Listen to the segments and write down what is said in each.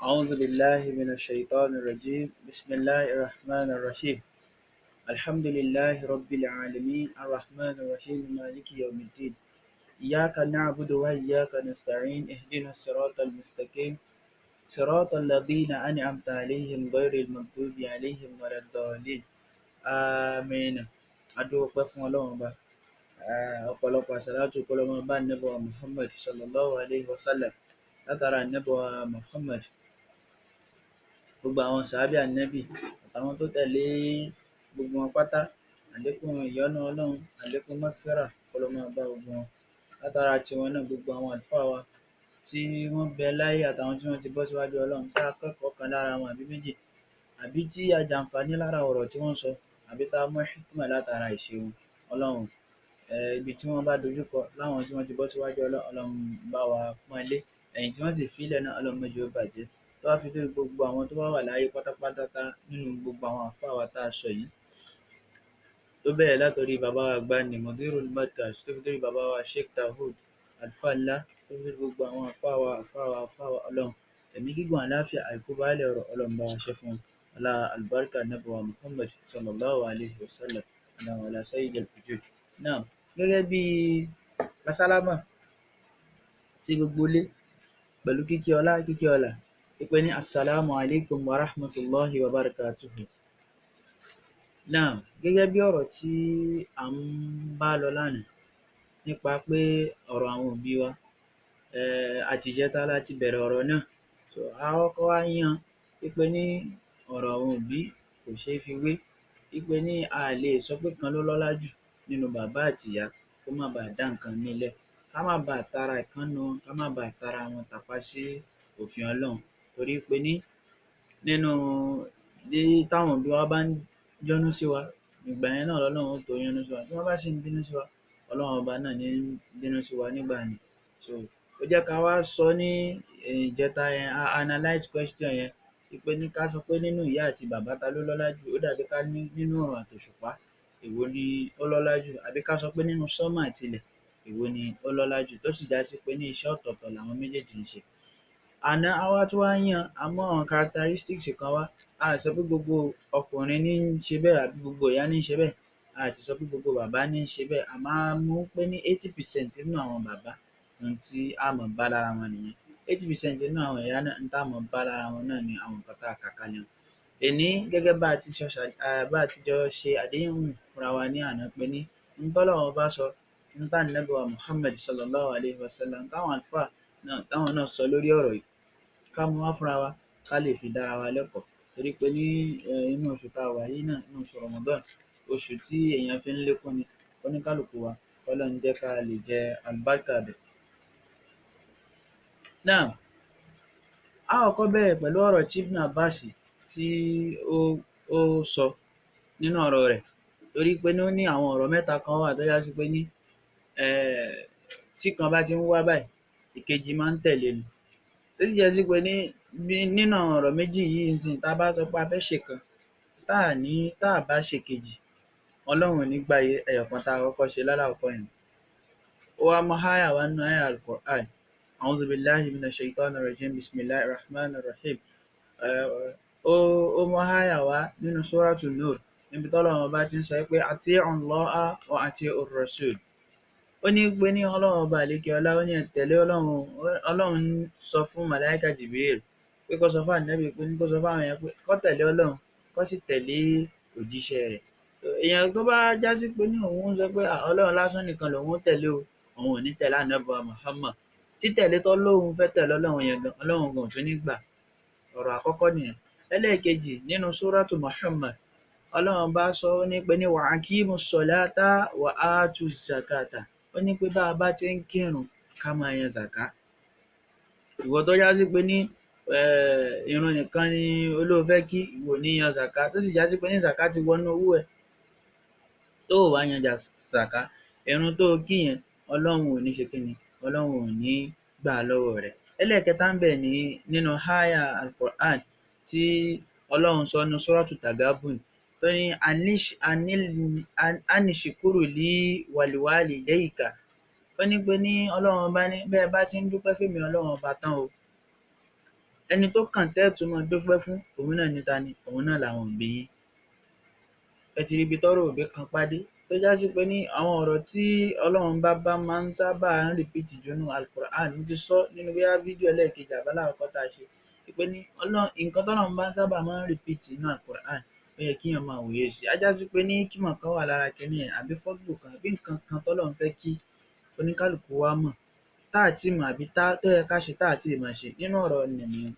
أعوذ بالله من الشيطان الرجيم بسم الله الرحمن الرحيم الحمد لله رب العالمين الرحمن الرحيم مالك يوم الدين إياك نعبد وإياك نستعين اهدنا الصراط المستقيم صراط الذين أنعمت عليهم غير المغضوب عليهم ولا الضالين آمين. Adúpẹ́ fún Ọlọ́run Ọba. Ọ̀pọ̀lọpọ̀ àsàlátù kó lọ máa bá Ànábì wa Muhammad sallallahu alayhi wa sallam. Látara Ànábì wa Muhammad, gbogbo àwọn sàábì Ànábì àtàwọn tó tẹ̀lé gbogbo wọn pátá, àlékún ìyọ́nú Ọlọ́run, àlékún mágfírà kó lọ máa bá gbogbo wọn. Látara tiwọn náà, gbogbo àwọn àlùfáà wa tí wọ́n bẹ láyé àtàwọn tí wọ́n ti bọ́ síwájú Ọlọ́run, tá a kẹ́kọ̀ọ́ kan lára wọn àbí méjì, àbí tí a jàǹfààní lára ọ̀rọ̀ tí wọ́n sọ, àbí tá a mú hikmà látara ìṣe wọn. Ọlọ́run, ibi tí wọ́n bá dojúkọ láwọn tí wọ́n ti bọ́ síwájú Ọlọ́run, Ọlọ́run bá wa pọ́n lé. Ẹ̀yìn tí wọ́n sì fi ilẹ̀ náà, Ọlọ́run má jẹ́ ó bàjẹ́. Tó wá fi dórí gbogbo àwọn tó bá wà láyé pátápátá nínú gbogbo àwọn àlfáà wa tá a sọ yìí, tó bẹ̀rẹ̀ látòrí bàbá wa àgbà ní Mudirul Markaz, tó fi dórí bàbá wa Sheikh Dawood àlùfáà ńlá, tó fi dórí gbogbo àwọn àlfáà wa Ọlọ́run, ẹ̀mí gígùn àlàáfíà àìkú baálẹ̀ ọ̀rọ̀, Ọlọ́run bá wa ṣe fún wọn. Ọlá àlùbáríkà Ànábì wa Muhammad sallallahu alayhi wa sallam, ọlá sayyidil wujud. Náà, gẹ́gẹ́ bí kásálámà sí gbogbo ilé pẹ̀lú kíkí ọlá ìpè ní assalamu alaikum wa rahmatullahi wa barakatuhu. Náà, gẹ́gẹ́ bí ọ̀rọ̀ tí à ń bá lọ lánàá nípa pé ọ̀rọ̀ àwọn òbí wa, àtìjẹta láti bẹ̀rẹ̀ ọ̀rọ̀ náà. A kọ́kọ́ wá yan wípé ní ọ̀rọ̀ àwọn òbí kò ṣeé fi wé, wípé ní a lè sọ pé kan ló lọ́lá jù nínú bàbá àti ìyá kó má baà dá nǹkan míì lẹ̀, ká má baà tara ìkan nínú wọn, ká má baà tara wọn tàpá sí òfin Ọlọ́run. Torí pé nínú táwọn òbí wa bá ń yọ́nú sí wa, ìgbà yẹn náà lọ́lọ́run ó tó yọ́nú sí wa. Tí wọ́n bá sì ń bínú sí wa, Ọlọ́run ọba náà ní ń bínú sí wa nígbà yẹn. Ó jẹ́ ká wá sọ ní ìjẹta yẹn, a analyse question yẹn wípé ní ká sọ pé nínú ìyá àti bàbá ta ló lọ́lá jù, ó dàbí ká ní nínú oòrùn àtòṣùpá èwo ni ó lọ́lá jù, àbí ká sọ pé nínú sánmọ̀ àti ilẹ̀ èwo ni ó lọ́lá jù, tó sì já sí pé ní iṣẹ́ ọ̀tọ̀ọ̀tọ̀ làwọn méjèèjì ń ṣe. Àná a wá tún wá yan àmọ́ àwọn characteristics kan wá. A sọ pé gbogbo ọkùnrin ní ń ṣe bẹ́ẹ̀ àbí gbogbo ìyá ní ń ṣe bẹ́ẹ̀, a sì sọ pé gbogbo bàbá ní ń ṣe bẹ́ẹ̀. A máa mú pé ní 80% nínú àwọn bàbá ohun tí a máa bá lára wọn nìyẹn. 80% nínú àwọn ìyá náà ohun tá a máa bá lára wọn náà ni àwọn nǹkan tá a kà kalẹ̀ un. Èní, gẹ́gẹ́ bá a ti jọ ṣe àdéhùn fúnra wa ní àná pé ní ohun tọ́lọ́run bá sọ, ohun tánàbí wa Muhammad sallallahu alayhi wa sallam táwọn àlfáà náà táwọn náà sọ lórí ọ̀rọ̀ yìí, ká mú wá fúnra wa ká lè fi dára wa lẹ́kọ̀ọ́. Torí pé ní inú oṣù tá a wà yìí náà, inú oṣù Ramadan, oṣù tí èèyàn fi ń lékún ni, oníkálùkù wa k'Ọlọ́run jẹ́ ká lè jẹ àlùbáríkà ibẹ̀. Náà, a ó kọ́kọ́ bẹ̀rẹ̀ pẹ̀lú ọ̀rọ̀ tí Ibn Abbas tí ó sọ nínú ọ̀rọ̀ rẹ̀. Torí pé ní ó ní àwọn ọ̀rọ̀ mẹ́ta kan wà tó já sí pé ní tí kan bá ti ń wá báyìí, ìkejì máa ń tẹ̀lé ni. Tó sì jẹ́ sí pé nínú àwọn ọ̀rọ̀ méjì yìí ńsìnyí, tá a bá sọ pé a fẹ́ ṣèkan, tá a bá ṣèkejì, Ọlọ́run ò ní gba ẹyọ̀kan tá a kọ́kọ́ ṣe lálákọ̀ọ́kọ́ yẹn. Ó wá mú áyà wá nínú áyà Al-Qur'an, a'udhu billahi minash shaitanir rajim, bismillahir rahmanir rahim. Ó mú áyà wá nínú Suratul Nur níbi tọ́lọ́run bá ti ń sọ pé ati'u Allaha wa ati'ur rasul. Ó ní pé ní Ọlọ́run ọba àlékè ọlá, ó ní ẹ tẹ̀lé Ọlọ́run. Ọlọ́run sọ fún màláíkà Jibril pé kó sọ fún Ànábì pé kó sọ fún àwọn èèyàn pé kó tẹ̀lé Ọlọ́run, kó sì tẹ̀lé òjíṣẹ́ rẹ̀. Èèyàn tó bá já sí pé ní òun sọ pé Ọlọ́run lásán nìkan lòun ó tẹ̀lé o, òun ò ní tẹ̀lé Ànábì wa Muhammad. Títẹ̀lé tó lóun fẹ́ tẹ̀lé Ọlọ́run yẹn gan, Ọlọ́run gan ò tún ní gbà. Ọ̀rọ̀ àkọ́kọ́ nìyẹn. Ẹlẹ́ẹ̀kejì, nínú Suratu Muhammad, Ọlọ́run bá sọ ó ní pé ní wa aqimus salata wa atuz zakata. Ó ní pé bá a bá ti ń kírun ká máa yan zàká. Ìwọ tó já sí pé ní ìrun nìkan ni olóò fẹ́ kí, ìwọ ò ní yan zàká, tó sì já sí pé ní zàká ti wọnú owó ẹ̀, tó ò wá yan zàká, ìrun tó o kí yẹn Ọlọ́run ò ní ṣe kíni, Ọlọ́run ò ní gbà á lọ́wọ́ rẹ̀. Ẹlẹ́ẹ̀kẹta ń bẹ nínú áyà Al-Qur'an tí Ọlọ́run sọ nínú Suratu Taghabun tó ní anishkuru li waliwalidayka. Ó ní pé ní Ọlọ́run ọba ní bẹ́ẹ̀ bá ti ń dúpẹ́ fẹ́mi Ọlọ́run ọba tán o, ẹni tó kàn tẹ́ ẹ̀ tún máa dúpẹ́ fún òun náà ni ta ni? Òun náà làwọn òbí yín. Ẹ ti rí ibi tọ́rọ̀ òbí kan pádé tó já sí pé ní àwọn ọ̀rọ̀ tí Ọlọ́run bá máa ń sábà ń repeat jù nínú Al-Qur'an. Mo ti sọ nínú bóyá fídíò ẹlẹ́ẹ̀kejì àbí alákọ̀ọ́kọ́ tá a ṣe pé ní nǹkan tọ́lọ́run bá sábà máa ń repeat nínú Al-Qur'an ó yẹ kéèyàn máa wòye sí i. Á já sí pé ní híkímọ̀ kan wà lára kiní yẹn àbí fọ́dùlù kan àbí nǹkan kan tọ́lọ́run fẹ́ kí oníkálùkù wa mọ̀ tá à tíì mọ̀ àbí tó yẹ ká ṣe tá à tíì máa ṣe nínú ọ̀rọ̀ nìyẹn.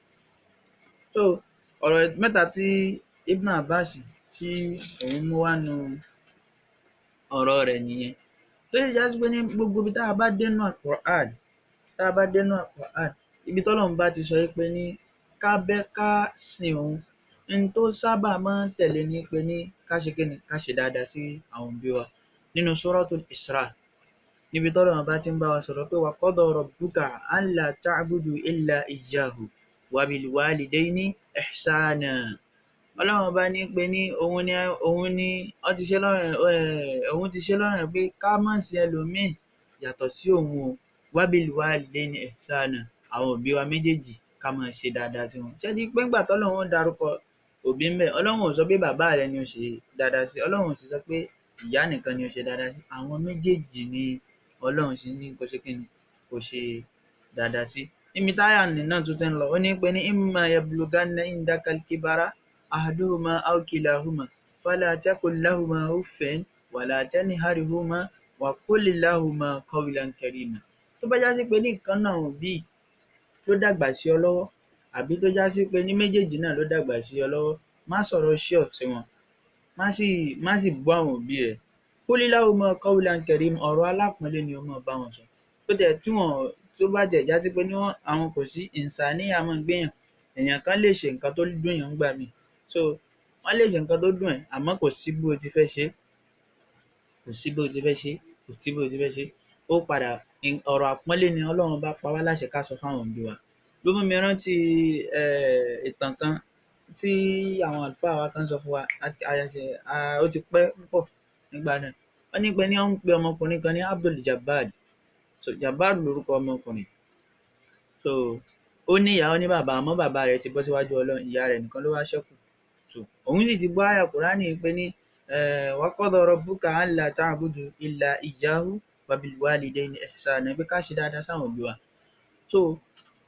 So ọ̀rọ̀ mẹ́ta tí Ibn Abbas tí òun mú wá nínú ọ̀rọ̀ rẹ̀ nìyẹn. Tó sì já sí pé ní gbogbo ibi tá a bá dé nínú Al-Qur'an, ibi tọ́lọ́run bá ti sọ pé ní ká sìn òun, n tó sábà máa ń tẹ̀lé ni pé ní ká ṣe kíni? Ká ṣe dáadáa sí àwọn òbí wa. Nínú Suratul Isra níbi tọ́lọ́run bá ti ń bá wa sọ̀rọ̀ pé wa qada rabbuka alla ta'budu illa iyyahu wa bil walidayni ihsana. Ọlọ́run bá ní pé ní òun ti ṣe lọ́ranyàn pé ká má sin ẹlòmíì yàtọ̀ sí òun o. Wa bil walidayni ihsana, àwọn òbí wa méjèèjì ká máa ṣe dáadáa sí wọn. Ṣé ẹ rí i pé nígbà tọ́lọ́run ó dárúkọ òbí ńbẹ̀, Ọlọ́run ò sọ pé bàbá rẹ ni ó ṣe dáadáa sí, Ọlọ́run ò sì sọ pé ìyá nìkan ni ó ṣe dáadáa sí, àwọn méjèèjì ni Ọlọ́run sì ní kó ṣe kíni? Kó ṣe dáadáa sí. Níbi táyà náà tún ti ń lọ, ó ní pé ní imma yablughanna indaka al-kibara ahaduhuma aw kilahuma fala taqul lahuma uffin wala tanharhuma wa qul lahuma qawlan karima. Tó bá já sí pé ní ìkan náà òbí ló dàgbà sí ọ lọ́wọ́ àbí tó já sí pé ní méjèèjì náà ló dàgbà sí ọ lọ́wọ́, má sọ̀rọ̀ ṣíọ̀ sí wọn, má sì bú àwọn òbí rẹ. Qul lahuma qawlan karima, ọ̀rọ̀ alápọ̀nlé ni o máa bá wọn sọ. Tó bá jẹ́ já sí pé ní àwọn kò sí ìnsàníyà máa ń gbéyàn, èèyàn kan lè ṣe nǹkan tó dùn yàn ńgbà míì. So wọ́n lè ṣe nǹkan tó dùn ẹ́ àmọ́ kò sí bó o ti fẹ́ ṣe é. Ó padà ọ̀rọ̀ àpọ́nlé ni Ọlọ́run bá pa wá láṣẹ ká sọ fáwọn òbí wa. Ló mú mi rántí ìtàn kan tí àwọn àlùfáà wa kan sọ fún wa, ó ti pẹ́ púpọ̀ nígbà náà. Wọ́n ní pé ní wọ́n ń pe ọmọkùnrin kan ní Abdul Jabbar. So Jabbar lorúkọ ọmọkùnrin. So ó ní ìyá, ó ní bàbá, àmọ́ bàbá rẹ̀ ti bọ́ síwájú Ọlọ́run, ìyá rẹ̀ nìkan ló wá ṣẹ́kù. So òun sì ti gbọ́ àyá Kùránì pé ní wa qada rabbuka alla ta'budu illa iyyahu wa bil walidayni ihsana, pé ká ṣe dáadáa sáwọn òbí wa. So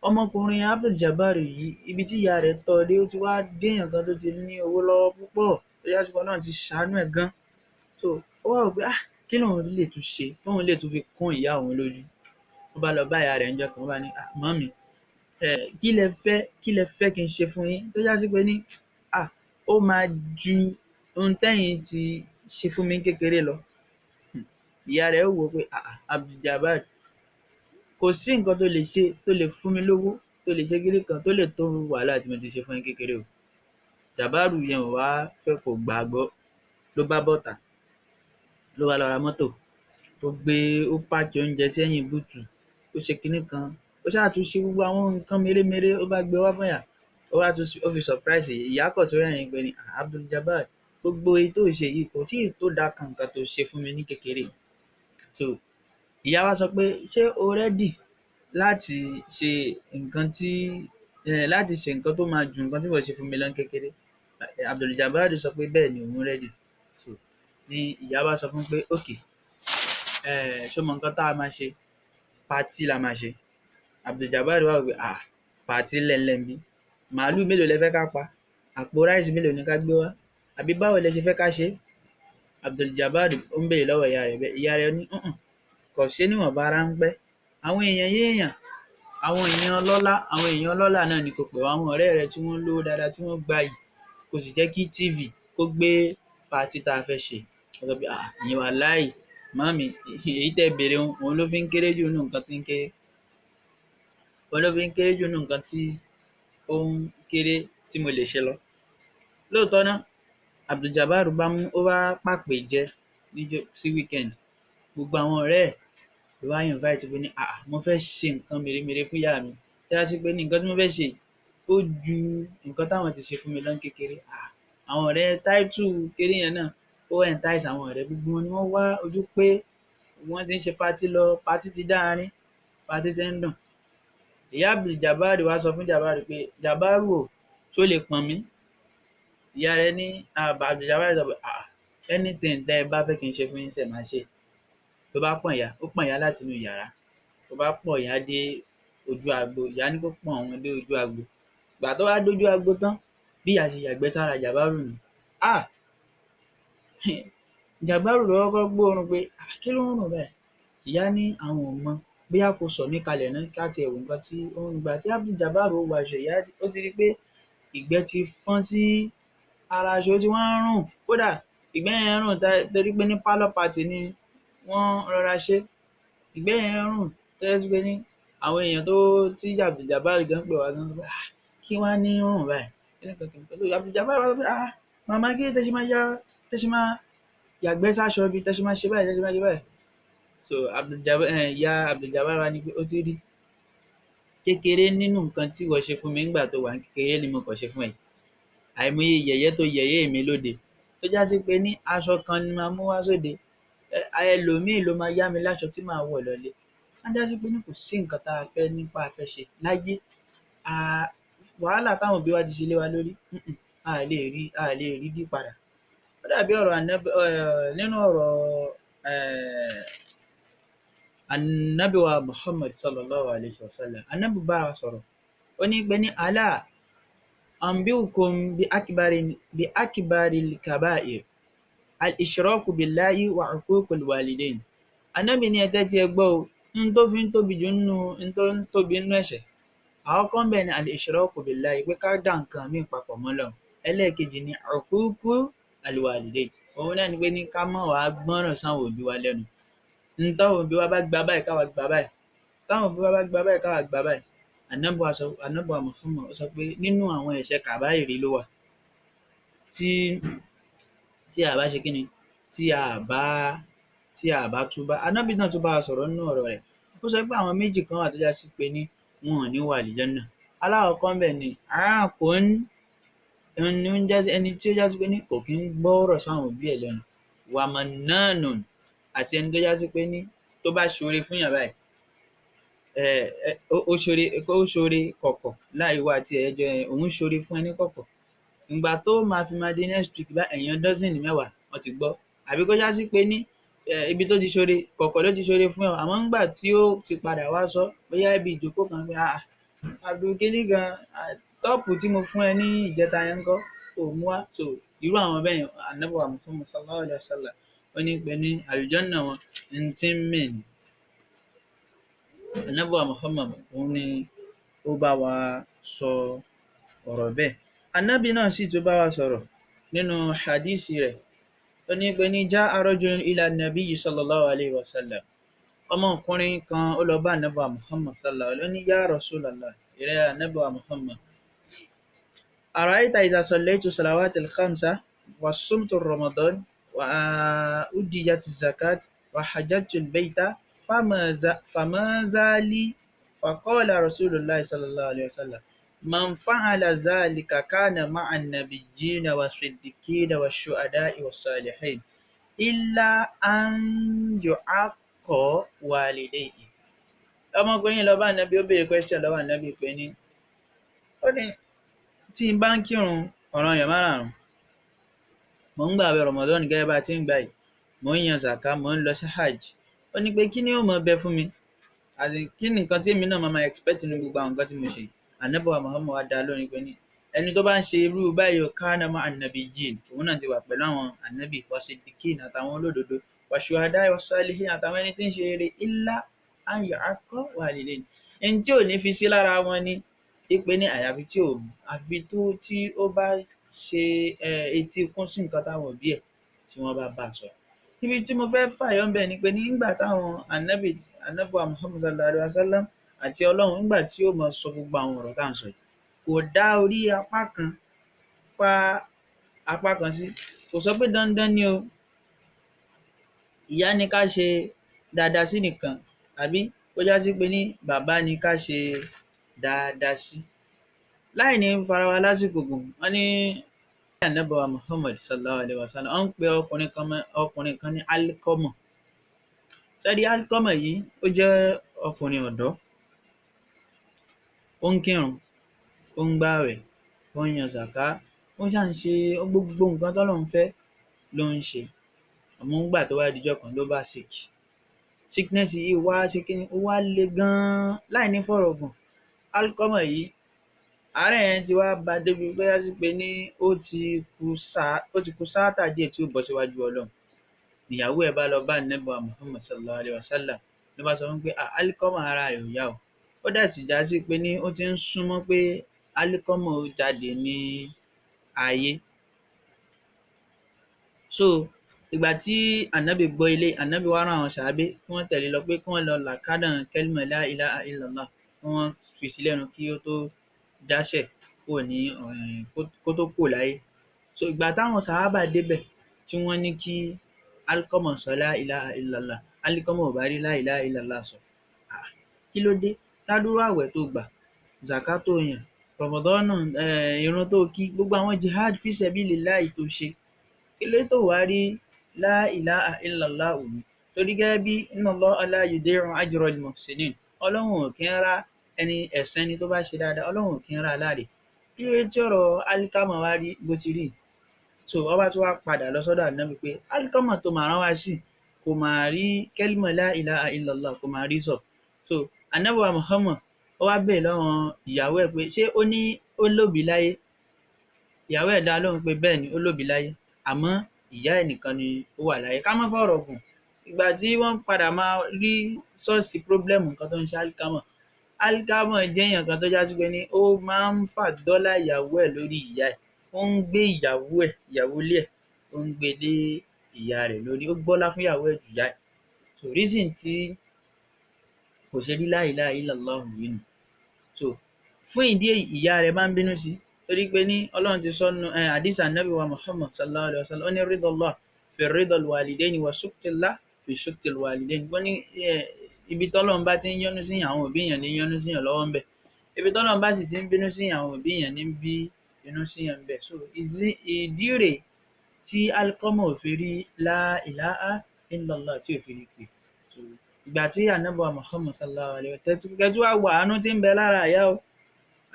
ọmọkùnrin Abdul Jabbar yìí, ibi tí ìyá rẹ̀ tọ́ dé, ó ti wá déèyàn kan tó ti ní owó lọ́wọ́ púpọ̀, tó já sí pé Ọlọ́run ti ṣàánú ẹ̀ gan. So ó wá wò pé kí lòun lè tún ṣe tóun lè tún fi kún ìyá òun lójú. Ó bá lọ bá ìyá rẹ̀ ńjọ́ kan, ó bá ní mọ́mì, kí lẹ fẹ́ kí n ṣe fún yín tó já sí pé ní ó máa ju ohun tẹ́yin ti ṣe fún mi kékeré lọ. Ìyá rẹ̀ wò ó pé Abdul Jabbar, kò sí nǹkan tó lè ṣe tó lè fún mi lówó, tó lè ṣe kíní kan tó lè tó wàhálà tí mo ti ṣe fún yín kékeré o. Jabbar yẹn ò wá fẹ́, kò gbàgbọ́, ló bá bọ́ta, ló wá lọ ra mọ́tò, ó páàkì oúnjẹ sẹ́yìn búùtù, ó ṣe kíní kan, ó ṣáà tún ṣe gbogbo àwọn nǹkan mèremère, ó bá gbé wá fún ìyá, ó fi surprise ìyá kọ̀ tó rẹ́rìn-ín pé ní Abdul Jabbar, gbogbo èyí tó ṣe yìí kò tíì tó dá kan nǹkan tó ṣe fún mi ní kékeré. So ìyá wa sọ pé ṣé o rẹ́dì láti ṣe nǹkan tó máa ju nǹkan tí wọ́n ṣe fún mi lọ ní kékeré? Abdul Jabbar sọ pé bẹ́ẹ̀ ni òun rẹ́dì. So ni ìyá wa sọ fún pé okay, ṣó mọ nǹkan tá a máa ṣe? Pátì la máa ṣe. Abdul Jabbar wá wò pé pátì ńlẹ̀ ńbí, màálù mélòó lẹ fẹ́ ká pa? Àpò ráìsì mélòó ni ká gbé wá? Àbí báwo lẹ ṣe fẹ́ ká ṣe? Abdul Jabbar ó ń béèrè lọ́wọ́ ìyá rẹ̀ bẹ́ẹ̀. Ìyá rẹ̀ ní kò ṣe níwọ̀nba ráńpẹ́. Àwọn èèyàn ọlọ́lá náà ni kò pè wá, àwọn ọ̀rẹ́ rẹ̀ tí wọ́n lówó dáadáa, tí wọ́n gbayì, kò sì jẹ́ kí TV kó gbé pátì tá a fẹ́ ṣe. Wọ́n sọ pé ìyẹn wàláhì màámi, èyí tẹ́ béèrè òun ló fi ń kéré jù nínú nǹkan tí ń kéré. Òun ló fi ń kéré jù nínú nǹkan tí ó ń kéré tí mo lè ṣe lọ. Lóòótọ́ náà, Abdul Jabbar ó bá pàpè jẹ sí weekend. Gbogbo àwọn ọ̀rẹ́ ẹ̀ ló wá invite pé ní mo fẹ́ ṣe nǹkan mèremère fún ìyá mi. Tí a sì pé ní nǹkan tí mo fẹ́ ṣe ó ju nǹkan táwọn ti ṣe fún mi lọ kékeré. Àwọn ọ̀rẹ́ táìtù kéré yẹn náà ó entice àwọn ọ̀rẹ́, gbogbo wọn ni wọ́n wá ojú pé wọ́n ti ń ṣe pátì lọ, pátì ti dáárín, pátì ti ń dùn. ìyá Abdul-Jabbar wá sọ fún Jabbar pé Jabbar o ṣó lè pọn mi. Ìyá rẹ̀ ní Abdul-Jabbar sọ pé anything tẹ́ ẹ bá fẹ́ kí n ṣe fún yín sẹ̀ máa ṣe. Ló bá pọ̀n ìyá, ó pọ̀n ìyá láti inú yàrá, tó bá pọ̀n ìyá dé ojú agbo, ìyá ní kó pọ̀n òun dé ojú agbo. Ìgbà tó wá dójú agbo tán, bí ìyá ṣe yàgbẹ́ sára Jabbar nù. Jabbar ló kọ́kọ́ gbóòórùn pé kí ló ń rùn báyìí. Ìyá ní àwọn ò mọ̀, bóyá kó sọ̀ mí kalẹ̀ náà ká tiẹ̀ wo nǹkan tí ó ń. Ìgbà tí Abdul-Jabbar ó wọ aṣọ ìyá, ó ti rí pé ìgbẹ́ ti fọ́n sí ara aṣọ, ó ti wá ń rùn. Kódà ìgbẹ́ yẹn rùn torí pé ní parlour party ni wọ́n rọra ṣe. Ìgbẹ́ yẹn rùn tó jẹ́ pé ní àwọn èèyàn tí Abdul-Jabbar gan pè wá gan pé kí wá ní rùn báyìí. Abdul-Jabbar wá pé màmá kí tẹ́ ṣe máa yàgbẹ́ sáṣọ bí tẹ́ ṣe máa ṣe báyìí, tẹ́ ṣe máa ṣe báyìí. So ìyá Abdul-Jabbar wá ní pé ó ti rí kékeré nínú nǹkan tí wọ́n ṣe fún mi nígbà tó wà kékeré ni mo kàn ṣe fún ẹ. Àìmọye yẹ̀yẹ́ tó yẹ̀yẹ́ mi lóde tó já sí pé ní aṣọ kan ni máa mú wá sóde, ẹlòmíì ló máa yá mi láṣọ tí màá wọ̀ lọlé. Á já sí pé ní kò sí nǹkan tá a fẹ́ nípa afẹ́ ṣe láyé. Wàhálà táwọn òbí wa ti ṣe lé wa lórí, a lè rí dí padà. Ó dàbí ọ̀rọ̀ nínú ọ̀rọ̀ Ànábì wa Muhammad sallallahu alayhi wa sallam. Ànábì bá wa sọ̀rọ̀, ó ní pé ní alá anbi'ukum bi akbaril kaba'ir al-ishraku billahi wa uququl walidain. Ànábì ní ẹ tẹ́tí ẹ gbọ́ o, n tó fi ń tóbi jù nínú ẹ̀ṣẹ̀. Àkọ́kọ́ ńbẹ̀ ni al-ishraku billahi, pé ká dá nǹkan míì papọ̀ mọ́ Ọlọ́run. Ẹlẹ́ẹ̀kejì ni uququl walidain, òun náà ni pé ní ká má wàá gbọ́ràn sáwọn òbí wa lẹ́nu. Táwọn òbí wa bá gba báyìí káwa gbà báyìí, táwọn òbí wa bá gba báyìí káwa gbà báyìí. Ànábì wa Muhammad sọ pé nínú àwọn ẹ̀ṣẹ̀ kàbáìrì ló wà tí a bá ṣe kíni, tí a bá túbá. Ànábì náà tún bá wa sọ̀rọ̀ nínú ọ̀rọ̀ rẹ̀, ó sọ pé àwọn méjì kan wà tó já sí pé ní wọn ò ní wọ àlìjánnà. Alákọ̀ọ́kọ́ ńbẹ̀ ni ẹni tí ó já sí pé ní kò kí ń gbọ́rọ̀ sáwọn òbí ẹ̀ lẹ́nu. Wa mannanun, àti ẹni tó já sí pé ní tó bá ṣoore fún yàn báyìí, ó ṣoore kọ̀kọ̀ láì wá àti ẹ̀jọ́ òun ṣoore fún ẹni kọ̀kọ̀. Ìgbà tó máa fi máa di next week bá èèyàn dọ́sìnì mẹ́wàá wọ́n ti gbọ́. Àbí kó já sí pé ní ibi tó ti ṣoore kọ̀kọ̀ ló ti ṣoore fún ẹ, àmọ́ ńgbà tí ó ti padà wá sọ bóyá ibi ìjókòó kan pé Abdul kíní gan, tọ́ọ̀pù tí mo fún ẹ ní ìjẹta yẹn ńkọ́ kò mú wá. So irú àwọn bẹ́ẹ̀ yẹn Ànábì wa Muhammad sallallahu alaihi wasallam ó ní pé ní àlùjánnà wọn ń tí ń mì ní. Ànábì wa Muhammad òun ni ó bá wa sọ ọ̀rọ̀ bẹ́ẹ̀. Ànábì náà sì tún bá wa sọ̀rọ̀ nínú hadisi rẹ̀, ó ní pé ní ja'a rajulun ila nabiyyi sallallahu alaihi wasallam. Ọmọkùnrin kan ó lọ bá Ànábì wa Muhammad sallallahu alaihi wasallam, ó ní ya Rasulallah, ìrẹ́ Ànábì wa Muhammad, ara'ayta idha sallaytu salawatil khamsa wa sumtu Ramadan wa uddiyat zakat wa hajjatu al-bayta fama zali. Faqala Rasulullah sallallahu alaihi wasallam, man fa'ala dhalika kana ma'a an-nabiyyina was-siddiqina wash-shuhada'i was-salihin illa an yu'aqqa walidayhi. Ọmọkùnrin lọ bá Ànábì, ó béèrè question lọ́wọ́ Ànábì pé ní, ó ní tí n bá ń kírun ọ̀ranyàn márààrún, mò ń gbààwẹ̀ Ramadan gẹ́gẹ́ bá ti ń gbà yìí, mò ń yan zaka, mò ń lọ sí hajj, ó ní pé kí ni ó mọ bẹ fún mi, àti kí ni nǹkan tí èmi náà máa expect nínú gbogbo àwọn nǹkan tí mo ṣe. Ànábì wa Muhammad wá dá lóhùn pé ní ẹni tó bá ń ṣe irú báyìí kana ma'a an-nabiyyin, òun náà ti wà pẹ̀lú àwọn ànábì was-siddiqin àtàwọn olódodo wash-shuhada'i was-salihin àtàwọn ẹni tí ń ṣe rere illa an yu'aqqa walidayhi. Ẹni tí ò ní fi sí lára wọn ni pé ní àyàfi tí ó bá ṣe etí kún sí nǹkan táwọn òbí ẹ̀ tí wọ́n bá bá sọ. Ibi tí mo fẹ́ fàyọ ńbẹ̀ ni pé nígbà táwọn ànábì wa Muhammad sallallahu alaihi wasallam àti Ọlọ́run nígbà tí ó mọ sọ gbogbo àwọn ọ̀rọ̀ tá à ń sọ yìí, kò dá orí apá kan fa apá kan sí. Kò sọ pé dandan ni o, ìyá ni ká ṣe dáadáa sí nìkan, àbí kó já sí pé ní bàbá ni ká ṣe dáadáa sí. Láì ní fara wa lásìkò gùn, wọ́n ní Ànábì wa Muhammad sallallahu alaihi wasallam, wọ́n ń pe ọkùnrin kan ní Alqama. Ṣẹ́rí Alqama yìí ó jẹ́ ọkùnrin ọ̀dọ́. ó ń kírun, ó ń gbààwẹ̀, ó ń yan zàká, ó ṣáà ń ṣe gbogbo nǹkan tọ́lọ́run fẹ́ ló ń ṣe. Àmọ́ nígbà tó wá dijọ́ kan ló bá sick. Sickness yìí wá ṣe kíni, ó wá le gan-an láì ní fọ̀rọ̀gùn. Alkoma yìí, àárẹ̀ yẹn ti wá ba débi bóyá sí pé ní ó ti kù sáátà díẹ̀ tí ó bọ́ síwájú Ọlọ́run. Ìyàwó ẹ̀ bá lọ bá Ànábì wa Muhammad sallallahu alaihi wasallam ló bá sọ fún pé Alkoma ara rẹ̀ ò yá o. Ó dẹ̀ sì já sí pé ní ó ti ń súnmọ́ pé Alkoma ó jáde ní ayé. So ìgbà tí Ànábì gbọ́ ilé, Ànábì wá rán àwọn sàábé kí wọ́n tẹ̀lé lọ pé kí wọ́n lọ làkánà kẹ́límà la ilaha illallah, kí wọ́n fi sí lẹ́nu kí ó tó jáṣẹ̀ kó tó kúrò láyé. So ìgbà táwọn sàhábà débẹ̀ tí wọ́n ní kí Alkoma sọ la ilaha illallah, Alkoma ò bá rí la ilaha illallah sọ. Kí ló dé? Ládùúrú àwẹ̀ tó gbà, zàká tó yàn, Ramadan, ìrun tó kí, gbogbo àwọn jihad fi sabilillahi tó ṣe, kí ló tó wá rí la ilaha illallah wí? Torí gẹ́gẹ́ bí inna Allaha la yudi'u ajral muhsinin, Ọlọ́run ò kí ń rá ẹ̀san ẹni tó bá ṣe dáadáa, Ọlọ́run ò kí ń rá láre. Kí ló dé tí ọ̀rọ̀ Alkama wá rí bó ti rí? So ó bá tún wá padà lọ sọ́dọ̀ Ànábì pé Alkama tó máa rán wá sí kò máa rí kẹ́límà la ilaha illallah, kò máa rí sọ. So Ànábì wa Muhammad ó wá bèèrè lọ́wọ́ ìyàwó ẹ̀ pé ṣé ó lóbi láyé? Ìyàwó ẹ̀ dá lóhùn pé bẹ́ẹ̀ ni ó lóbi láyé, àmọ́ ìyá ẹ̀ nìkan ni ó wà láyé. Ká má fọ̀rọ̀ gùn, ìgbà tí wọ́n padà máa rí sọ́ọ̀sì pírọ́blẹ́mù nǹkan tó ń ṣe Alkama jẹ́ èèyàn kan tó já sí pé ní ó máa ń fàdọ́là ìyàwó ẹ̀ lórí ìyá ẹ̀. Ó ń gbé ìyàwó ilé ẹ̀, ó ń gbé lé ìyá rẹ̀ lórí, ó gbọ́lá fún ìyàwó ẹ̀ jù ìyá ẹ̀. So reason tí kò ṣe rí la ilaha illallah wí nù. So fún ìdí èyí, ìyá rẹ̀ máa ń bínú sí, torí pé ní Ọlọ́run ti sọ nínú hadith Ànábì wa Muhammad sallallahu alaihi wasallam, ó ní ridallah fi ridal walidaini wa sukhtillah fi sukhtil walidaini. Wọ́n ní ibi tọ́lọ́run bá ti ń yọ́nú sí àwọn òbí èèyàn ní yọ́nú sí èèyàn lọ́wọ́ ń bẹ̀. Ibi tọ́lọ́run bá sì ti ń bínú sí àwọn òbí èèyàn ní bí inú sí èèyàn ń bẹ̀. So ìdí rèé tí Alkama ò fi rí la ilaha illallah tí ò fi rí pé. So ìgbà tí Ànábì wa Muhammad sallallahu alaihi wasallam kẹjú àwọ̀ àánú tí ń bẹ lára ìyá o.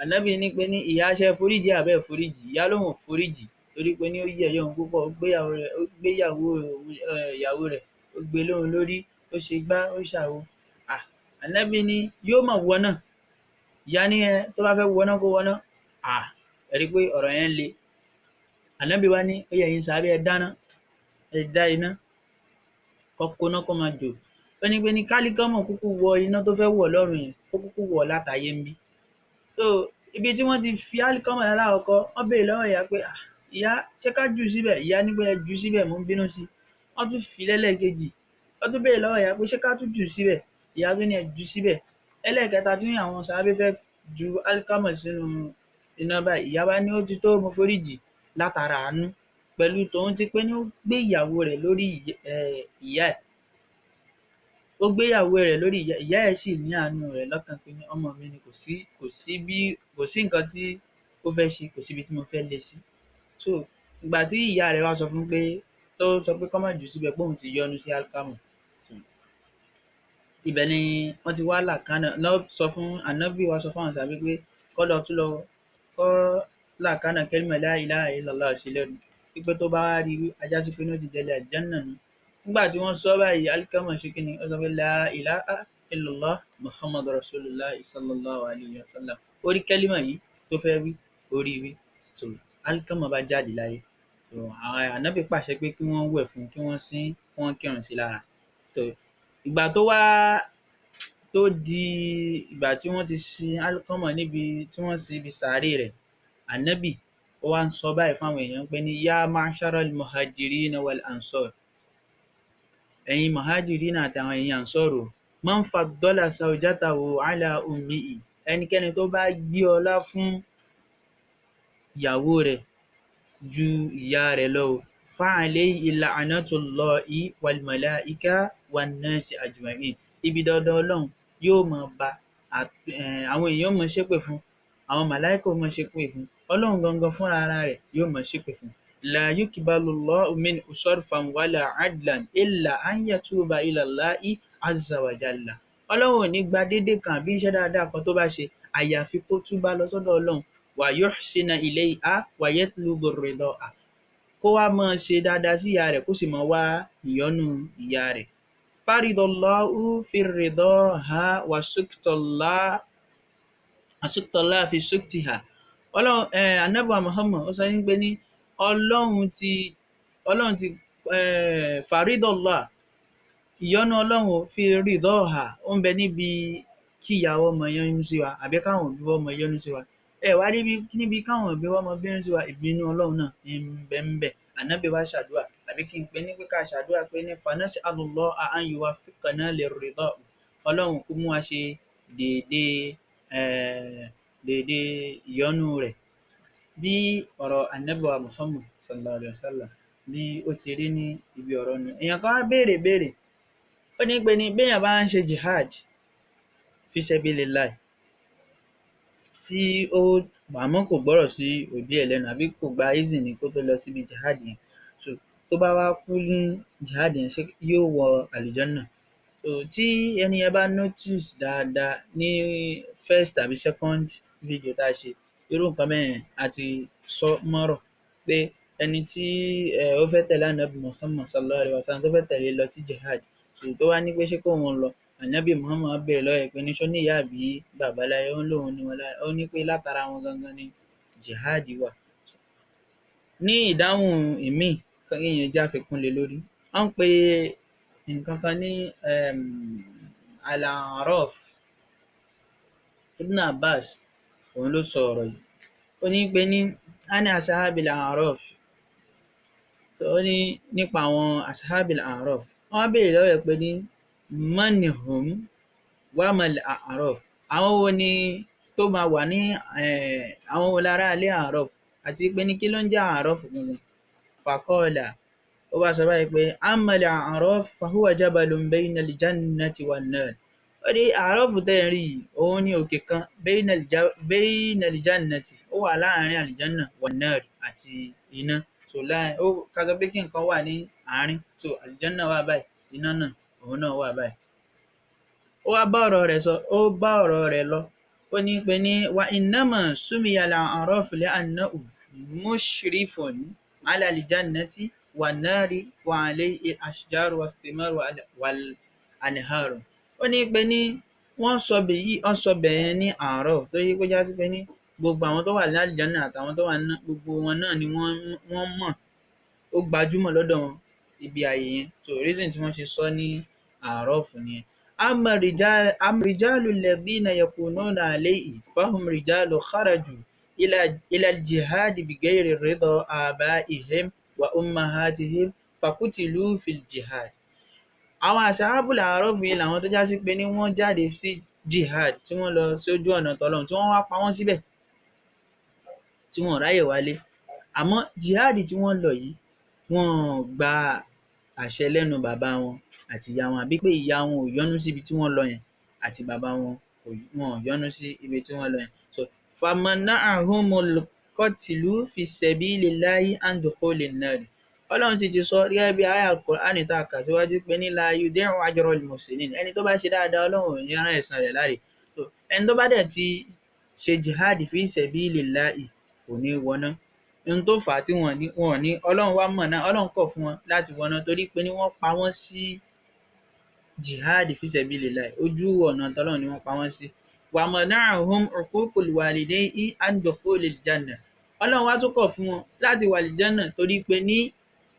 Ànábì ní pé ní ìyá ṣe foríjì àbẹ́ foríjì, ìyá lóhùn foríjì torí pé ní ó yẹ̀yẹ́ òun púpọ̀, ó gbé ìyàwó rẹ̀ ó gbé lóhùn lórí, ó ṣe gbá ó ṣàwo. Ànábì ní yóò mọ̀ wọná, ìyá ní tó bá fẹ́ wọná kó wọná. Ẹ rí pé ọ̀rọ̀ yẹn le. Ànábì wá ní ó yẹ ẹ̀yin sàábé ẹ dá iná kọ́kọ́ náà kó máa jò. Ó ní pé ní kálíkọ́mọ̀ kúkú wọ iná tó fẹ́ wọ̀ lọ́rùn yẹn kó kúkú wọ̀ látàyé ń bí. So ibi tí wọ́n ti fi Alkama lálákọ̀ọ́kọ́, wọ́n béèrè lọ́wọ́ ìyá pé ìyá ṣé ká jù síbẹ̀? Ìyá ní pé ẹ jù síbẹ̀, mò ń bínú sí. Wọ́n tún fi lẹ́lẹ́kejì, wọ́n tún béèrè lọ́wọ́ ìyá pé ṣé ká tún jù síbẹ̀? Ìyá tún ní ẹ jù síbẹ̀. Ẹlẹ́ẹ̀kẹta tí àwọn sàábé fẹ́ ju Alkama sínú iná báyìí, ìyá bá ní ó ti tó, mo foríjì látara àánú, pẹ̀lú tòun ti pé ní ó gbé ìyàwó rẹ̀ lórí ìyá ẹ̀. Ó gbé ìyàwó rẹ̀ lórí ìyá ẹ̀ sì ní àánú rẹ̀ lọ́kàn pé ní ọmọ mi ni, kò sí nǹkan tí ó fẹ́ ṣe, kò síbi tí mo fẹ́ lé sí. So ìgbà tí ìyá rẹ̀ wá sọ fún pé tó sọ pé kó má jù síbẹ̀ pé òun ti yọ́nú sí Alkama. So ibẹ̀ ni wọ́n ti wá làkánà lọ sọ fún Ànábì wa sọ fún àwọn sàábé pé kó lọ tún lọ kọ́ làkánà kẹ́límà la ilaha illallah sí lẹ́nu, wípé tó bá wá rí ajá sí pé ní ó ti dẹ̀lẹ̀ àlùjánnà nù. Nígbà tí wọ́n sọ báyìí, Alkama ṣe kíni, ó sọ pé la ilaha illallah Muhammadu rasulullah sallallahu alaihi wasallam. Orí kẹ́límà yìí tó fẹ́ wí, orí wí. So Alkama bá jáde láyé. So àwọn Ànábì pàṣẹ pé kí wọ́n wẹ̀ fún, kí wọ́n sin, kí wọ́n kírun sí lára. So ìgbà tó di ìgbà tí wọ́n ti sin Alkama níbi tí wọ́n sin ibi sàárè rẹ̀, Ànábì ó wá ń sọ báyìí fún àwọn èèyàn pé ní ya ma'sharal muhajirina wal ansar, ẹ̀yin muhajirina àti àwọn ẹ̀yin ansoro, man faddala zawjatahu ala ummihi, ẹnikẹ́ni tó bá gbé ọlá fún ìyàwó rẹ̀ ju ìyá rẹ̀ lọ, fa alayhi la'natullahi wal malaika wan nasi ajma'in, ibi dandan Ọlọ́run yóò máa bá, àwọn èèyàn máa ṣépè fún, àwọn màláíkà máa ṣépè fún, Ọlọ́run gangan fúnra ara rẹ̀ yóò máa ṣépè fún. La yuqbalullahu minhu sarfan wala adlan illa an yatuba ila Allahi azza wa jalla. Ọlọ́run ò ní gba déédé kan àbí iṣẹ́ dáadáa kan tó bá ṣe àyàfi kó túbá lọ sọ́dọ̀ Ọlọ́run wa yuhsina ilayha wa yatlubu ridaha, kó wá máa ṣe dáadáa sí ìyá rẹ̀ kó sì máa wá ìyọ́nú ìyá rẹ̀. Faridallahu fi ridaha wa suqtallah fi suqtiha. Ànábì wa Muhammad ó sọ pé ní Ọlọ́run ti faridallah, ìyọ́nú Ọlọ́run fi ridaha ó ń bẹ níbi kí ìyàwó ọmọ yọ́nú sí wa àbí káwọn òbí ọmọ yọ́nú sí wa. Wá níbi káwọn òbí ọmọ bínú sí wa, ìbínú Ọlọ́run náà ń bẹ. Ànábì wa ṣàdúrà àbí kí n pè ní pé ká ṣàdúrà pé ní fanas'alullaha an yuwaffiqana lirridah, Ọlọ́run kó mú wa ṣe déédé ìyọ́nú rẹ̀. Bí ọ̀rọ̀ Ànábì wa Muhammad sallallahu alaihi wasallam bí ó ti rí ní ibi ọ̀rọ̀ nù. Èèyàn kan wá béèrè ó ní pé ní béèyàn bá ń ṣe jihad fi sabilillah tí ó àmọ́ kò gbọ́rọ̀ sí òbí ẹ̀ lẹ́nu àbí kò gba izini kó tó lọ síbi jihad yẹn, so tó bá wá kú ní jihad yẹn ṣé yóò wọ àlùjánnà? So tí ẹni yẹn bá notice dáadáa ní first tàbí second video tá a ṣe, irú nǹkan bẹ́ẹ̀ a ti sọ mọ́rọ̀ pé ẹni tí ó fẹ́ tẹ̀lé Ànábì Muhammad sallallahu alaihi wasallam tó fẹ́ tẹ̀lé lọ sí jihad, so tó wá ní pé ṣé kóun lọ, Ànábì Muhammad béèrè lọ́wọ́ ẹ̀ pé ní ṣó ní ìyá àbí bàbá láyé, ó lóun ní wọn láyé, ó ní pé látara wọn gangan ni jihad wà. Ní ìdáhùn ìmíì kéèyàn jáfikún lé lórí, wọ́n ń pe nǹkan kan ní al-A'raf. Ibn Abbas òun ló sọ ọ̀rọ̀ yìí, ó ní pé ní ani ashabil A'raf, ó ní nípa àwọn ashabil A'raf, wọ́n béèrè lọ́wọ́ ẹ̀ pé ní man hum wa mal A'raf, àwọn wo ni tó máa wà ní àwọn wo lára ilé A'raf, àti pé ní kí ló ń jẹ́ A'raf gangan. Faqala, ó bá sọ báyìí pé ammal A'raf fahuwa jabalun bayna al-jannati wan-nar, ó ní A'raf tẹ́ ẹ rí yìí òun ní òkè kan bayna al-jannati, ó wà láàrin àlìjánà wan-nar àti iná. So ká sọ pé kí nǹkan wà ní àárín, so àlìjánà wà báyìí, iná náà òun náà wà báyìí. Ó wá bá ọ̀rọ̀ rẹ̀ lọ, ó ní pé ní wa innama sumiya al-A'raf li'annahu mushrifun ala al-jannati wan-nari wa alayhi al-ashjar wath-thimar wal-anhar. Ó ní pé ní wọ́n sọ bẹ̀yẹn ní A'raf tó yí pé já sí pé ní gbogbo àwọn tó wà ní àlìjánà àtàwọn tó wà ní gbogbo wọn náà ni wọ́n mọ̀, ó gbajúmọ̀ lọ́dọ̀ wọn ibi ààyè yẹn. So reason tí wọ́n ṣe sọ ní A'raf nìyẹn. Amma rijalu alladhina yakununa alayhi fahum rijalu kharaju ila al-jihad bighayri rida abaihim wa ummahatihim fakutilu fil jihad. Àwọn ashabul A'raf yìí làwọn tó já sí pé ní wọ́n jáde sí jihad, tí wọ́n lọ sójú ọ̀nà tọ́lọ́run, tí wọ́n wá pa wọ́n síbẹ̀ tí wọ́n ráyè wálé. Àmọ́ jihad tí wọ́n lọ yìí, wọ́n gba àṣẹ lẹ́nu bàbá wọn àti ìyá wọn, àbí pé ìyá wọn ò yọ́nú sí ibi tí wọ́n lọ yẹn àti bàbá wọn ò yọ́nú sí ibi tí wọ́n lọ yẹn. So famana'ahumul qatlu fi sabilillahi an dukhulin nar. Ọlọ́run sì ti sọ gẹ́gẹ́ bí àyá Al-Qur'ani tá a kà síwájú pé ní la yudi'u ajral muhsinin, ẹni tó bá ṣe dáadáa Ọlọ́run ò ní rán ẹ̀san rẹ̀ láre. So ẹni tó bá dẹ̀ ti ṣe jihad fi sabilillahi kò ní wọná. Ohun tó fà á tí wọ́n ní Ọlọ́run wá mọ̀ náà, Ọlọ́run kọ̀ fún wọn láti wọná torí pé ní wọ́n pa wọ́n sí jihad fi sabilillah, ojú ọ̀nà tọ́lọ́run ni wọ́n pa wọ́n sí. Wa mana'ahum uququl walidayni an dukhulil janna, Ọlọ́run wá tún kọ̀ fún wọn láti wà àlìjánà torí pé ní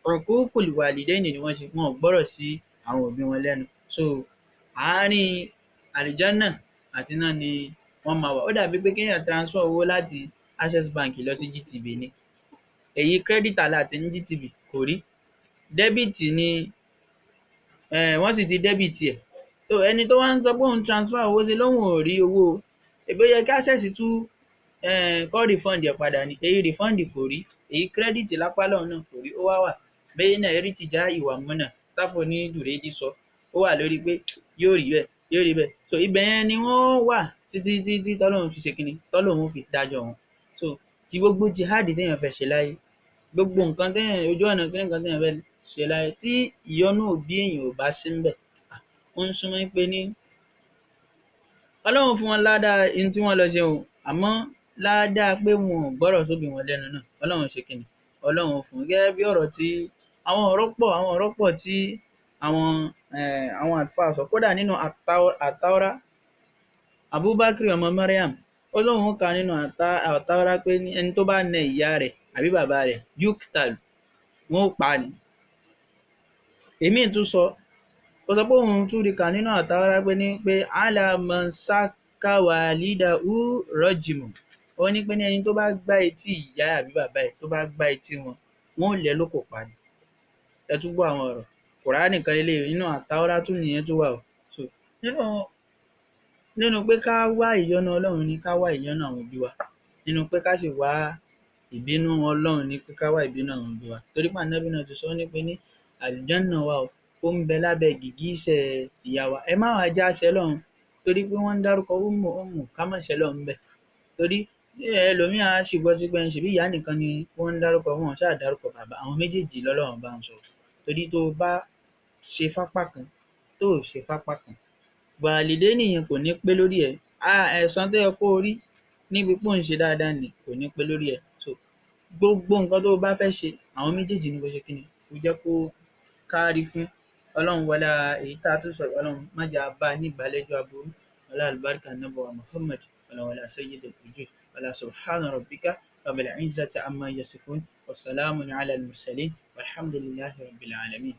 uququl walidayni ni wọ́n ṣe, wọn ò gbọ́rọ̀ sí àwọn òbí wọn lẹ́nu. So àárín àlìjánà àti náà ni wọ́n máa wà. Ó dàbí pé kéèyàn transfer owó láti Access Bank lọ sí GTB ni, èyí credit alert ní GTB kò rí, debit ni wọ́n sì ti debit ẹ̀. So ẹni tó wá ń sọ pé òun transfer owó sí lóhùn ò rí owó, èbó yẹ kí Access tún kọ́ refund ẹ̀ padà ni, èyí refund kò rí, èyí credit lápá lọ́hùn náà kò rí. Ó wá wà bẹ́ẹ̀ náà eré tìjà ìwà múnà táfò ní Dùrẹ́dì sọ, ó wà lórí pé yóò rí bẹ́ẹ̀. So ibẹ̀ yẹn ni wọ́n wà títí tọ́lọ́run fi ṣe kíni, tọ́lọ́run fi dájọ́ wọn. So ti gbogbo jihad téèyàn fẹ́ ṣe láyé, gbogbo nǹkan téèyàn ojú ọ̀nà nǹkan téèyàn fẹ́ ṣe láyé, tí ìyọ́nú òbí èèyàn ò bá sí ńbẹ̀, ó ń súnmọ́ pé ní Ọlọ́run fún wọn ládàá ihun tí wọ́n lọ ṣe o, àmọ́ ládàá pé wọn ò gbọ́rọ̀ sóbì wọn lẹ́nu náà, Ọlọ́run ṣe kíni? Ọlọ́run fún un. Gẹ́gẹ́ bí ọ̀rọ̀ tí àwọn ọ̀rọ̀ pọ̀ tí àwọn àlùfáà sọ. Kódà nínú àtáórá, Abubakar ọmọ Maryam, ó lóun kà nínú àtáórá pé ẹni tó bá na ìyá rẹ̀ àbí bàbá rẹ̀ yuktal, wọn ó pa á ni. Èmíì tún sọ, ó sọ pé òun tún rí kà nínú àtáórá pé ala man sakka walidahu rajmu, ó ní pé ní ẹni tó bá gbá etí ìyá àbí bàbá ẹ̀, tó bá gbá etí wọn, wọn ò lẹ̀ lóko pa ni. Ẹ tún gbọ́ àwọn ọ̀rọ̀. Kùránì kan leléyìí, nínú àtáórá tún nìyẹn tún wà o. So nínú pé ká wá ìyọ́nú Ọlọ́run ni ká wá ìyọ́nú àwọn òbí wa. Nínú pé ká sì wá ìbínú Ọlọ́run ni pé ká wá ìbínú àwọn òbí wa. Torí pé Ànábì náà ti sọ ní pé ní àlùjánnà wa o, ó ń bẹ lábẹ́ gìgísẹ̀ ìyá wa. Ẹ má wàá já ṣẹ Ọlọ́run torí pé wọ́n ń dárúkọ Ummu ká má ṣẹ Ọlọ́run ńbẹ̀. Torí ẹlòmíì á sì gbọ́ sí pé ṣèbí ìyá nìkan ni wọ́n ń dárúkọ, wọn ò ṣáà dárúkọ bàbá. Àwọn méjèèjì lọ́lọ́run bá ń sọ. Torí tó o bá ṣe fápá kan, tó ò ṣe fápá kan, wàlídénì yẹn kò ní pé lórí ẹ̀. Ẹ̀san tó yẹ kó o rí níbi pé ò ń ṣe dáadáa nì kò ní pé lórí ẹ̀. So gbogbo nǹkan tó o bá fẹ́ ṣe, àwọn méjèèjì ni kó ṣe kíni? Kó jẹ́ kó kárí fún. Ọlọ́run wọlá èyí tá a tún sọ, Ọlọ́run má jẹ́ á bá a ní ìbálẹ́jọ́ aburú. Ọlá àlùbáríkà Ànábì wa Muhammad, wọlá sayyidil wujud, wọlá subhana rabbika rabbil izzati amma yasifun, wa salamun ala al-mursalin, walhamdulillahi rabbil alamin.